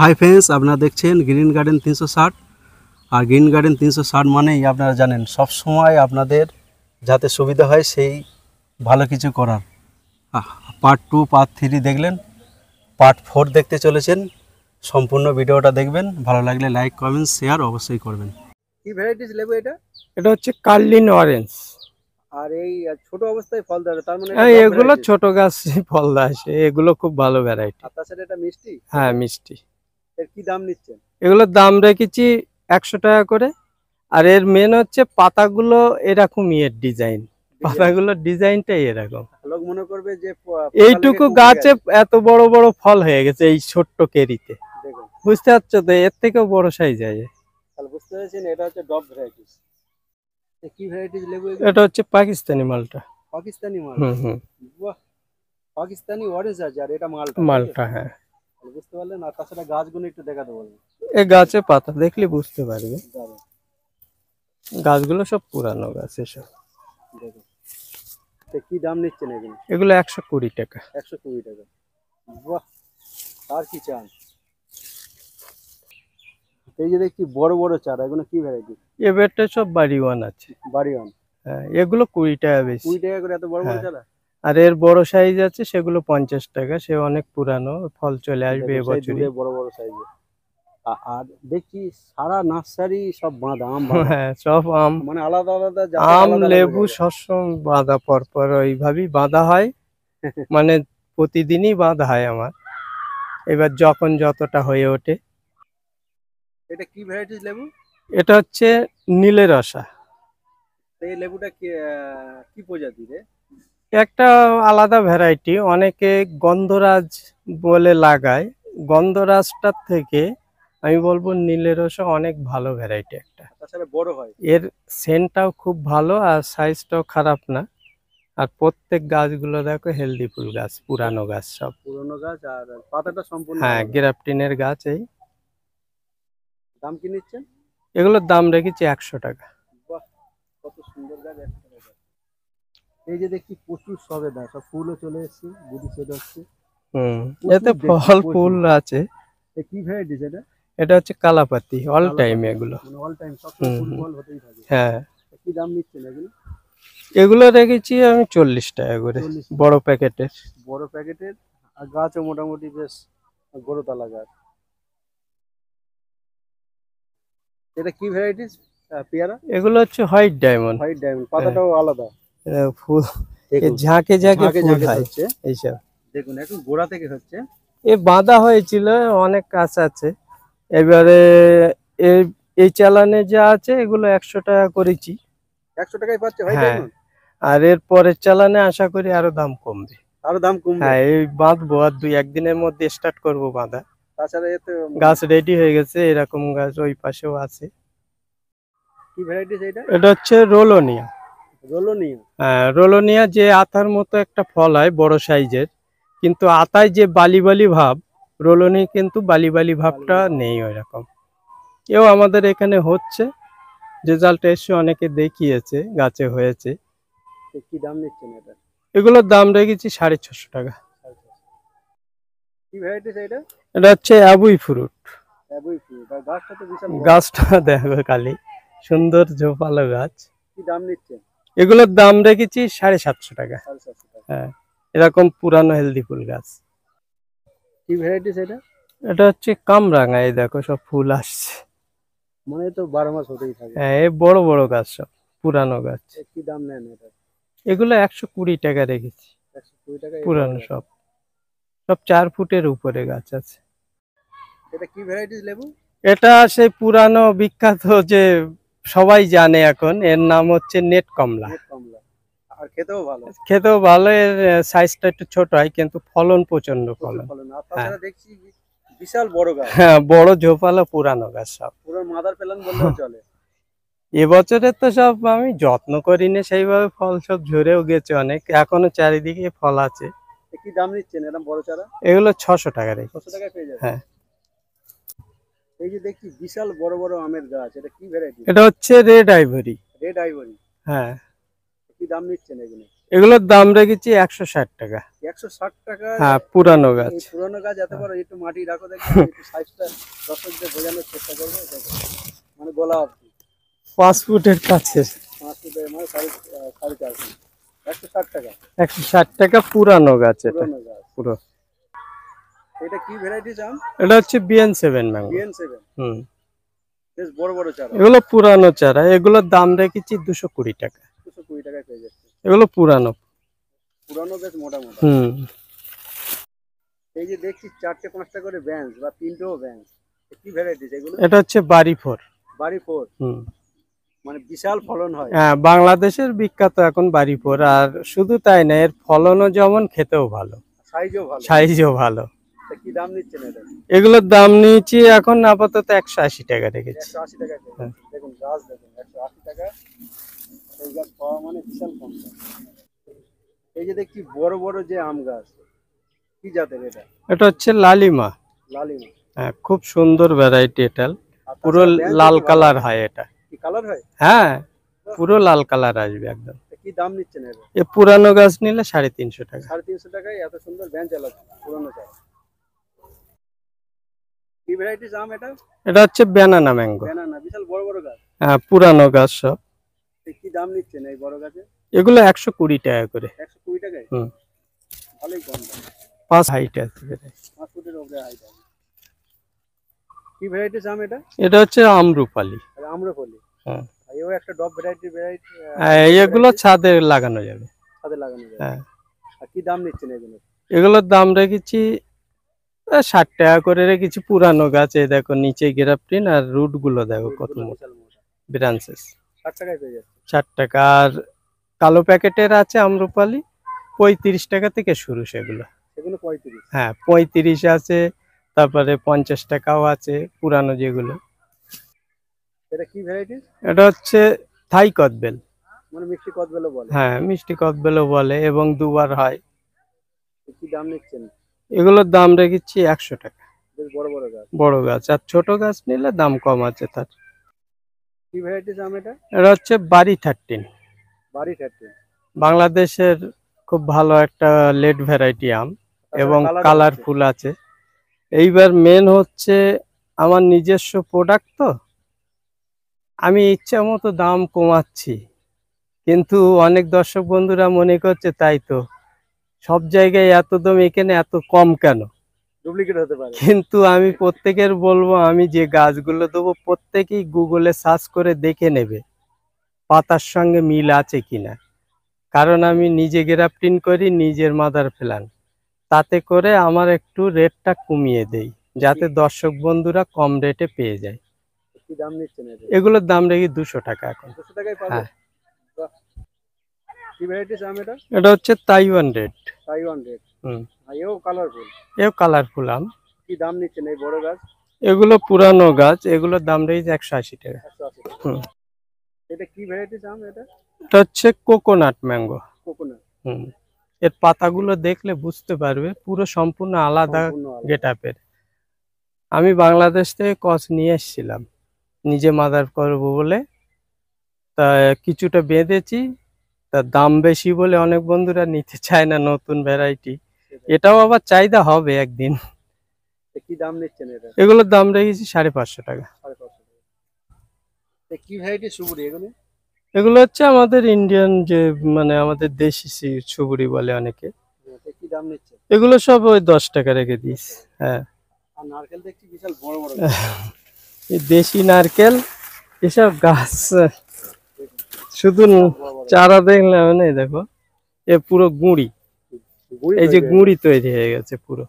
Hi friends, আপনারা দেখছেন green garden 360। আর green garden 360 মানেই আপনারা জানেন সব সময় আপনাদের যাতে সুবিধা হয় সেই ভালো কিছু করার। পার্ট 2 পার্ট 3 দেখলেন, পার্ট 4 দেখতে চলেছেন। সম্পূর্ণ ভিডিওটা দেখবেন, ভালো লাগলে লাইক কমেন্ট শেয়ার অবশ্যই করবেন। কি ভ্যারাইটিস লেবু এটা? এটা হচ্ছে কার্লিন অরেঞ্জ। আর এই ছোট অবস্থায় ফল দেয়, তার মানে এগুলো ছোট গাছ ফল দেয়, এগুলো খুব ভালো ভ্যারাইটি। আর তাছাড়া এটা মিষ্টি? হ্যাঁ, মিষ্টি। এর কি দাম নিচ্ছেন? এগুলোর দাম রেখেছি 100 টাকা করে। আর এর মেন হচ্ছে পাতাগুলো এরকম ডিজাইন, পাতাগুলোর ডিজাইনটাই এরকম। লোক মনে করবে যে এইটুকু গাছে এত বড় বড় ফল হয়ে গেছে এই ছোট্ট কেরিতে, বুঝতে পারছো তো? এর থেকেও বড় সাইজ আছে। তাহলে বুঝতে পারছেন এটা হচ্ছে ডব ভ্যারাইটিস। কি ভ্যারাইটিস লেবু? এটা হচ্ছে পাকিস্তানি মালটা। পাকিস্তানি মাল? বাহ, পাকিস্তানি অরেঞ্জ আছে আর এটা মালটা। হ্যাঁ, বুঝতে পারলেন। আর তাছাড়া গাছগুলো একটু দেখাতে বলবেন। এই গাছে পাতা দেখলে বুঝতে পারবে। গাছগুলো সব পুরানো গাছ এসব। দেখো কি দাম নিচ্ছেন এগুলো? এগুলো 120 টাকা। 120 টাকা। বাহ, আর কি চান? এই যে দেখছি বড় বড় চারা, এগুলো কি ভ্যারাইটি? এবারটা সব বাড়িওয়ান আছে। বাড়িওয়ান? হ্যাঁ, এগুলো 20 টাকা বেশি। 20 টাকা করে এত বড় বড় চারা? আর এর বড় সাইজ আছে সেগুলো 50 টাকা। সে অনেক পুরানো, ফল চলে আসবে এবছরই। বড় বড় সাইজে। আর দেখছি সারা নার্সারি সব বাঁধা আম। হ্যাঁ, সব আম, মানে আলাদা আলাদা আম লেবু সবসময় বাঁধা, পরপর ওইভাবেই বাঁধা হয়। মানে প্রতিদিনই বাঁধা হয় আমার, এবার যখন যতটা হয়ে ওঠে। এটা কি ভ্যারাইটিস লেবু? এটা হচ্ছে নীলের রসা। এই লেবুটা কি প্রজাতি রে? একটা আলাদা ভ্যারাইটি, অনেকে গন্ধরাজ বলে লাগায়। গন্ধরাজটার থেকে আমি বলবো নীলের রসা অনেক ভালো ভ্যারাইটি একটা। তাছাড়া বড় হয়, এর সেন্টটাও খুব ভালো আর সাইজটাও খারাপ না। আর প্রত্যেক গাছগুলো দেখো হেলদি ফুল গাছ, পুরানো গাছ, সব পুরনো গাছ আর পাতাটা সম্পূর্ণ। হ্যাঁ, গ্রাফটিনের গাছ। এই দাম কি নিচ্ছেন? এগুলোর দাম রেখেছি 100 টাকা। বাহ, কত সুন্দর গাছ, 100 টাকা। এই যে দেখছি প্রচুর সবেদা, সব ফুলও চলে এসছে, গুটি সেট হচ্ছে। এতে ফল ফুল আছে। কি ভ্যারাইটিস এটা? এটা হচ্ছে কালাপাতি, অল টাইম এগুলো। মানে অল টাইম সব ফুল ফল হতেই থাকে। হ্যাঁ। কি দাম নিচ্ছেন এগুলো? এগুলো রেখেছি আমি 40 টাকা করে, বড় প্যাকেটের। বড় প্যাকেটের। আর গাছও মোটামুটি বেশ গড়তলা গাছ। এটা কি ভ্যারাইটিস পেয়ারা? এগুলো হচ্ছে হোয়াইট ডায়মন্ড। হোয়াইট ডায়মন্ড, পাতাটাও আলাদা। ফুল ঝাঁকে ঝাঁকে ফুল হচ্ছে এইসব। দেখুন এখন গোড়া থেকে হচ্ছে। এ বাঁধা হয়েছিল, অনেক গাছ আছে। এবারে এই চালানে যা আছে এগুলো 100 টাকা করেছি। 100 টাকায় পাচ্ছে? হ্যাঁ, আর এর পরের চালানে আশা করি আরো দাম কমবে। আরো দাম কমবে? হ্যাঁ, এই বাঁধবো আর 2-1 দিনের মধ্যে স্টার্ট করবো বাঁধা। তাছাড়া এতে গাছ রেডি হয়ে গেছে, এরকম গাছ ওই পাশেও আছে। কি ভ্যারাইটিস এটা? এটা হচ্ছে রোলোনিয়া। রোলোনিয়া? হ্যাঁ, রোলোনিয়া যে আতার মতো একটা ফল হয় বড় সাইজের, কিন্তু আতায় যে বালি বালি ভাব, রোলোনি কিন্তু বালি বালি ভাবটা নেই ওই রকম। এও আমাদের এখানে হচ্ছে, রেজাল্ট এসে অনেকে দেখিয়েছে, গাছে হয়েছে। কি দাম নিচ্ছেন এটা? এগুলোর দাম রেখেছি 650 টাকা। কি ভ্যারাইটিস এটা? এটা হচ্ছে অ্যাবুই ফ্রুট। অ্যাবুই ফ্রুট। আর গাছটা তো বিশাল বড়। গাছটা দেখো খালি, সুন্দর ঝোপালো গাছ। কি দাম নিচ্ছেন? এগুলোর দাম রেখেছি 750 টাকা। 750 টাকা। হ্যাঁ, এরকম পুরানো হেলদি ফুল গাছ। কি ভ্যারাইটিস এটা? এটা হচ্ছে কামরাঙা। এই দেখো সব ফুল আসছে, মানে তো 12 মাস হতেই থাকে। হ্যাঁ, এই বড় বড় গাছ, সব পুরানো গাছ। কি দাম নেন এটা? এগুলো 120 টাকা রেখেছি। 120 টাকা? পুরানো সব 4 ফুটের উপরে গাছ আছে। এটা কি ভ্যারাইটিস লেবু? এটা সেই পুরানো বিখ্যাত যে সবাই জানে এখন, এর নাম হচ্ছে নেট কমলা। নেট কমলা। আর খেতেও ভালো? খেতেও ভালো। এর সাইজটা একটু ছোট হয় কিন্তু ফলন প্রচন্ড ফলন। আর তাছাড়া দেখছি বিশাল বড় গাছ। হ্যাঁ, বড় ঝোপালো পুরানো গাছ, সব পুরো মাদার প্ল্যান বললেও চলে। এবছরের তো সব আমি যত্ন করিনি সেইভাবে, ফল সব ঝরেও গেছে অনেক, এখনো চারিদিকে ফল আছে। কি দাম নিচ্ছেন এরকম বড় চারা? এগুলো 600 টাকা রেখে। 600 টাকায় পেয়ে যাবে? হ্যাঁ। এই যে দেখছি বিশাল বড় বড় আমের গাছ, এটা কি ভ্যারাইটি? এটা হচ্ছে রেড আইভরি। Red ivory? হ্যাঁ। কি দাম নিচ্ছেন এগুলো? এগুলোর দাম রেখেছি 160 টাকা। 160 টাকা। হ্যাঁ, পুরানো গাছ। এই পুরনো গাছ এত বড়, একটু মাটি রাখো দেখি, একটু সাইজটা দর্শকদের বোঝানোর চেষ্টা করবো। দেখো, মানে গোলা অবধি 5 ফুটের কাছে। 5 ফুটের মানে 4.5 ফুট। 160 টাকা। 160 টাকা পুরানো গাছ এটা পুরনো গাছ। পুরো। এটা কি ভ্যারাইটি আম? এটা হচ্ছে BN7 ম্যাঙ্গো। BN7। হুম, বেশ বড় বড় চারা। এগুলো পুরানো চারা, এগুলোর দাম রেখেছি 220 টাকা। 220 টাকায় পেয়ে যাচ্ছে। এগুলো পুরানো। পুরানো বেশ মোটা মোটা। হুম, এই যে দেখছি 4টে 5টা করে বেঞ্চ বা 3টেও বেঞ্চ, কি ভ্যারাইটি এগুলো? এটা হচ্ছে বাড়ি 4। বাড়ি 4। হুম, মানে বিশাল ফলন হয়। হ্যাঁ, বাংলাদেশের বিখ্যাত এখন বাড়ি 4। আর শুধু তাই না, এর ফলনও যেমন, খেতেও ভালো, সাইজও ভালো। সাইজও ভালো। তা কি দাম নিচ্ছেন এটা? এগুলোর দাম নিয়েছি এখন আপাতত 180 টাকা রেখেছি। 180 টাকা কেজি। হ্যাঁ। দেখুন গাছ দেখুন, 180 টাকা। এই গাছ পাওয়া মানে বিশাল কম দাম। এই যে দেখছি বড় বড় যে আম গাছ, কি জাতের এটা? এটা হচ্ছে লালিমা। লালিমা। হ্যাঁ, খুব সুন্দর ভ্যারাইটি এটা। আর পুরো তাছাড়া bench লাল একটু ভালো কালার আছে। হয় এটা। কি কালার হয়? হ্যাঁ, পুরো লাল কালার আসবে একদম। তা কি দাম নিচ্ছেন এটা? এ পুরানো গাছ নিলে 350 টাকা। 350 টাকায় এত সুন্দর বেঞ্চ এলাকা পুরনো চারা। কি ভ্যারাইটিস আম এটা? এটা হচ্ছে ব্যানানা ম্যাঙ্গো। বেনানা, বিশাল বড় বড় গাছ। হ্যাঁ, পুরানো গাছ সব। কি দাম নিচ্ছেন এই বড় গাছে? এগুলো 120 টাকা করে। 120 টাকায়? হুম, ভালোই কম দাম। 5 হাইট আছে। 5 ফুটের উপরে হাইট আছে। কি ভ্যারাইটিস আম এটা? এটা হচ্ছে আমরুপালি। আর আম্রপলি। হ্যাঁ, আর এও একটা ডব ভ্যারাইটি এগুলো ছাদে লাগানো যাবে। ছাদে লাগানো যায়। হ্যাঁ, আর কি দাম নিচ্ছেন এগুলো? এগুলোর দাম রেখেছি 60 টাকা করে রেখেছি। পুরানো গাছ, এই দেখো নিচে গ্রাফটিন, আর রুট গুলো দেখো কত রুটগুলো মোটা, বিশাল মোটা। ব্রাঞ্চেস। 60 টাকায় পেয়ে যাচ্ছে। 60 টাকা। আর কালো প্যাকেটের আছে আম্রপালি, 35 টাকা থেকে শুরু সেগুলো। সেগুলো 35। হ্যাঁ, 35 আছে, তারপরে 50 টাকাও আছে পুরানো যেগুলো। এটা কি ভ্যারাইটিস? এটা হচ্ছে থাই কদবেল। মানে মিষ্টি কদবেলও বলে। হ্যাঁ, মিষ্টি কদবেলও বলে, এবং দুবার হয়। কি দাম নিচ্ছেন? এগুলোর দাম রেখেছি 100 টাকা। বেশ বড় বড় গাছ। বড় গাছ, আর ছোট গাছ নিলে দাম কম আছে তার। কি ভ্যারাইটিস আম এটা? এটা হচ্ছে বাড়ি 13। বাড়ি 30। বাংলাদেশের খুব ভালো একটা লেট ভ্যারাইটি আম, এবং কালারফুল আছে। এইবার মেন হচ্ছে আমার নিজস্ব প্রোডাক্ট, তো আমি ইচ্ছা মতো দাম কমাচ্ছি, কিন্তু অনেক দর্শক বন্ধুরা মনে করছে তাই তো সব জায়গায় এত দাম, এখানে এত কম কেন? ডুপ্লিকেট হতে পারে। কিন্তু আমি প্রত্যেকের বলবো, আমি যে গাছগুলো দেবো প্রত্যেকেই গুগলে সার্চ করে দেখে নেবে পাতার সঙ্গে মিল আছে কিনা। কারণ আমি নিজে গ্রাফটিং করি, নিজের মাদার প্ল্যান, তাতে করে আমার একটু রেটটা কমিয়ে দেই, যাতে দর্শক বন্ধুরা কম রেটে পেয়ে যায়। কি দাম নিচ্ছেন এটা? এগুলোর দাম রেখে 200 টাকা এখন। 200 টাকায় পাবে? হ্যাঁ। বাহ। কি ভ্যারাইটিস আম এটা? এটা হচ্ছে তাইওয়ান রেড। Taiwan red. হুম, আর এও কালারফুল। এও কালারফুল আম। কি দাম নিচ্ছেন এই বড় গাছ? এগুলো পুরানো গাছ, এগুলোর দাম রেখেছে 180 টাকা। 180 টাকা। হুম, এটা কি ভ্যারাইটিস আম এটা? এটা হচ্ছে কোকোনাট ম্যাঙ্গো। কোকোনাট। হুম, এর পাতাগুলো দেখলে বুঝতে পারবে পুরো সম্পূর্ণ আলাদা সম্পূর্ণ আলাদা। গেটআপের। আমি বাংলাদেশ থেকে কস নিয়ে এসেছিলাম, নিজে মাদার করবো বলে, তা কিছুটা বেঁধেছি। তার দাম বেশি বলে অনেক বন্ধুরা নিতে চায় না, নতুন ভ্যারাইটি। সেটাই। এটাও আবার চাহিদা হবে একদিন। তা কি দাম নিচ্ছেন এটা? এগুলোর দাম রেখেছি 550 টাকা। 550 টাকা। তা কি ভ্যারাইটি সুপুরি এগুলো? এগুলো হচ্ছে আমাদের ইন্ডিয়ান, যে মানে আমাদের দেশি সুবুরি বলে অনেকে। তা কি দাম নিচ্ছে? এগুলো সব ওই 10 টাকা রেখে দিস। হ্যাঁ, আর নারকেল দেখছি বিশাল বড় বড়। এই দেশি নারকেল, এসব গাছ শুধু বড় বড়। চারা দেখলে মানে দেখো, এ পুরো গুঁড়ি, গুঁড়ি এই যে হয়ে যায়। গুঁড়ি তৈরি হয়ে গেছে পুরো।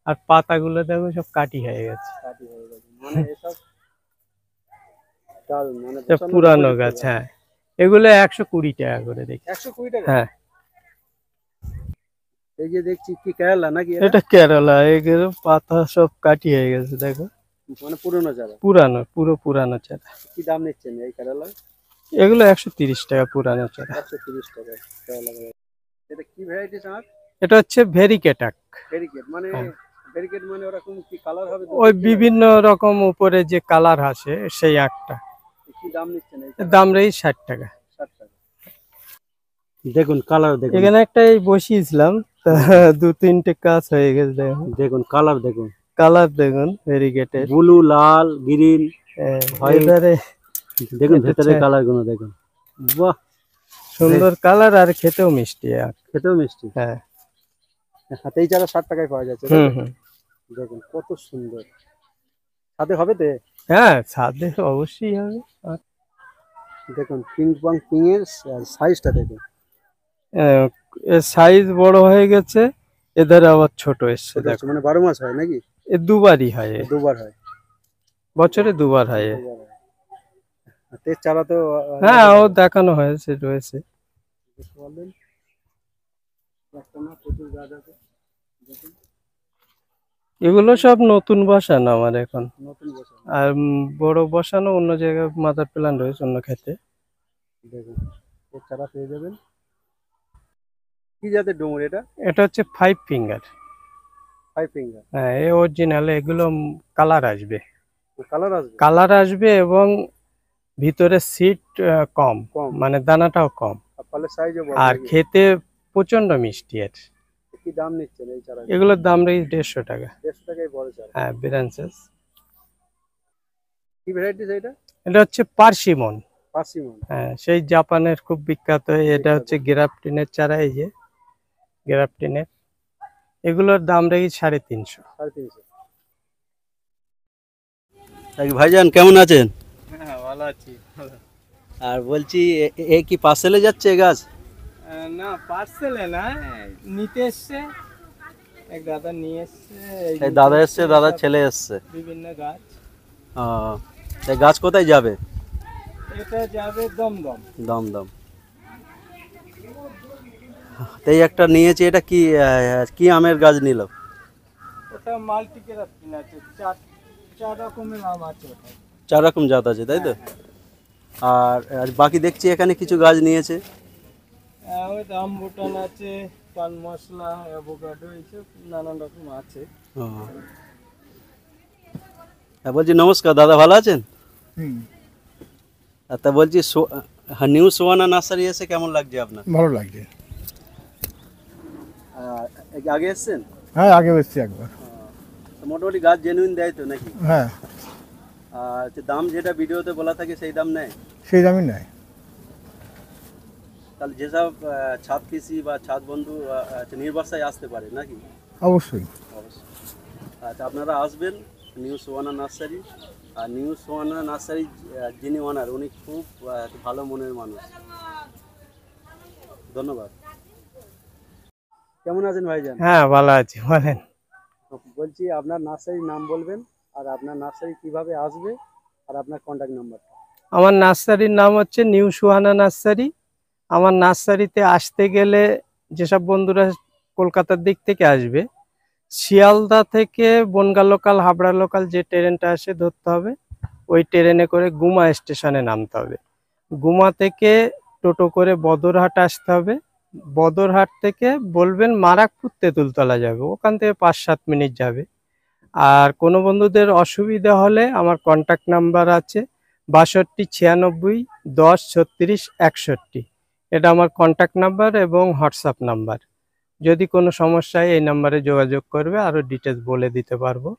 আর পাতাগুলো দেখো সব কাটি হয়ে গেছে। কাটি হয়ে গেছে। মানে এসব দারুণ, মানে সব বসানোর পুরানো উপযুক্ত গাছ। হ্যাঁ, এগুলো 120 টাকা করে দেখি। 120 টাকা? হ্যাঁ, এই যে দেখছি কি কেরালা নাকি এটা? এটা কেরালা। এগুলো পাতা সব কাটি হয়ে গেছে দেখো, মানে পুরনো চারা। পুরানো, পুরো পুরানো চারা। কি দাম নিচ্ছেন এই কেরালা? এগুলো 130 টাকা পুরানো চারা। 130 টাকা কেরালা variety। এটা কি ভ্যারাইটি আম? এটা হচ্ছে ভেরিকেটাক। ব্যারিকেড মানে? হ্যাঁ। ব্যারিকেড মানে ওরকম কি কালার হবে? ওই বিভিন্ন রকম উপরে যে কালার আসে সেই আঁকটা। কি দাম নিচ্ছেন এই? এর দাম রয়েছে 60 টাকা। 60 টাকা। দেখুন কালার দেখুন, এখানে একটা এই বসিয়েছিলাম, তা 2-3টে কাজ হয়ে গেছে। দেখুন দেখুন কালার দেখুন, কালার দেখুন, ভেরিগেটেড। ব্লু, লাল, গ্রিন, হোয়াইট। এবারে দেখুন এটা ভেতরে কালার গুলো দেখুন, বাহ, সুন্দর কালার আর খেতেও মিষ্টি। আর খেতেও মিষ্টি। হ্যাঁ, হাতেই চারা 60 টাকায় পাওয়া যাচ্ছে, তাই হুম তো? হুম, দেখুন কত সুন্দর, সাথে হবে তো? হ্যাঁ ছাদে অবশ্যই হবে। আর দেখুন পিং পং পিং এর সাইজটা দেখুন, আহ, এর সাইজ বড় হয়ে গেছে, এদের আবার ছোট এসছে। ছোট হচ্ছে, দেখো মানে 12 মাস হয় নাকি? এ দুবারই হয়, দুবার হয়, বছরে দুবার হয় এ। দুবার হয়। আর তেজ চারা তো হ্যাঁ ও দেখানো হয়েছে, রয়েছে। দেখতে পারলেন, একটা না প্রচুর গাছ আছে, দেখুন এগুলো সব নতুন বসানো আমার এখন। নতুন বছর। আর বড় বসানো অন্য জায়গায়, মাদার প্ল্যান রয়েছে অন্য ক্ষেতে। দেখুন তেজ চারা পেয়ে যাবেন। কি জাতের ডুমুর এটা? এটা হচ্ছে 5 ফিঙ্গার। 5 ফিঙ্গার। হ্যাঁ এ অরিজিনাল। এগুলো কালার আসবে, কালার আসবে? কালার আসবে এবং ভিতরে সিট কম, কম, মানে দানাটাও কম, আর ফলের সাইজও বড় আর নাকি? খেতে প্রচন্ড মিষ্টি এর। কি দাম নিচ্ছেন এই চারা? এগুলোর দাম রয়েছে 150 টাকা। 150 টাকায় বড় চারা। হ্যাঁ ব্রাঞ্চেস। কি ভ্যারাইটিস এটা? এটা হচ্ছে পার্সিমন। পার্সিমন। হ্যাঁ সেই জাপানের খুব বিখ্যাত। এটা হচ্ছে গ্রাফটিনের চারা, এই যে গ্রাফটিনের। এগুলোর দাম রয়েছে 350। 350। ভাইজান কেমন আছেন? হ্যাঁ ভালো আছি। আর বলছি এ কি পার্সেলে যাচ্ছে এ গাছ? না পার্সেলে না, নিতে এসছে এক দাদা, নিয়ে এসছে। এই দাদা এসছে, দাদার ছেলে এসছে। বিভিন্ন গাছ। এই গাছ কোথায় যাবে? এটা যাবে দমদম। দমদম। এই একটা নিয়েছি, এটা কি কি আমের গাছ নিল? ওটা মাল্টি ক্রাফটিং আছে, চার রকমের আম আছে ওটা। 4 রকম জাত আছে, তাই তো? আর বাকি দেখছি এখানে কিছু গাছ নিয়েছে। ওই রামবুটান আছে, পান মশলা, অ্যাভোকাডো, এইসব নানান রকম আছে। বলছি নমস্কার দাদা, ভালো আছেন? হুম, তা বলছি নিউ সোয়ানা নার্সারি এসে কেমন লাগছে আপনার? ভালো লাগছে। আগে এসছেন? হ্যাঁ আগে এসেছি একবার। মোটামুটি গাছ জেনুইন দেয় তো নাকি? হ্যাঁ আর দাম যেটা ভিডিওতে বলা থাকে সেই দাম নেয়? সেই দামই নেয়। তাহলে যেসব ছাদ কৃষি বা ছাদ বন্ধু নির্ভরসায় আসতে পারে নাকি? অবশ্যই। অবশ্যই। আচ্ছা আপনারা আসবেন নিউ সোয়ানা নার্সারি। আর নিউ সোয়ানা নার্সারি যিনি ওনার, উনি খুব ভালো মনের মানুষ। ধন্যবাদ। কেমন আছেন ভাইজান? হ্যাঁ ভালো আছি, বলেন। বলছি আপনার নার্সারির নাম বলবেন, আর আপনার নার্সারি কিভাবে আসবে, আর আপনার কন্ট্যাক্ট নাম্বারটা। আমার নার্সারির নাম হচ্ছে নিউ সুহানা নার্সারি। আমার নার্সারিতে আসতে গেলে যেসব বন্ধুরা কলকাতার দিক থেকে আসবে, শিয়ালদা থেকে বনগা লোকাল, হাবড়া লোকাল যে ট্রেনটা আসে ধরতে হবে। ওই ট্রেনে করে গুমা স্টেশনে নামতে হবে। গুমা থেকে টোটো করে বদরহাট আসতে হবে। বদরহাট থেকে বলবেন মারাকপুর তেঁতুলতলা যাবে, ওখান থেকে 5-7 মিনিট যাবে। আর কোনো বন্ধুদের অসুবিধা হলে আমার কন্ট্যাক্ট নাম্বার আছে 62 96 10 36 61। এটা আমার কন্ট্যাক্ট নাম্বার এবং হোয়াটসঅ্যাপ নাম্বার। যদি কোনো সমস্যায় এই নাম্বারে যোগাযোগ করবে, আরও ডিটেলস বলে দিতে পারবো।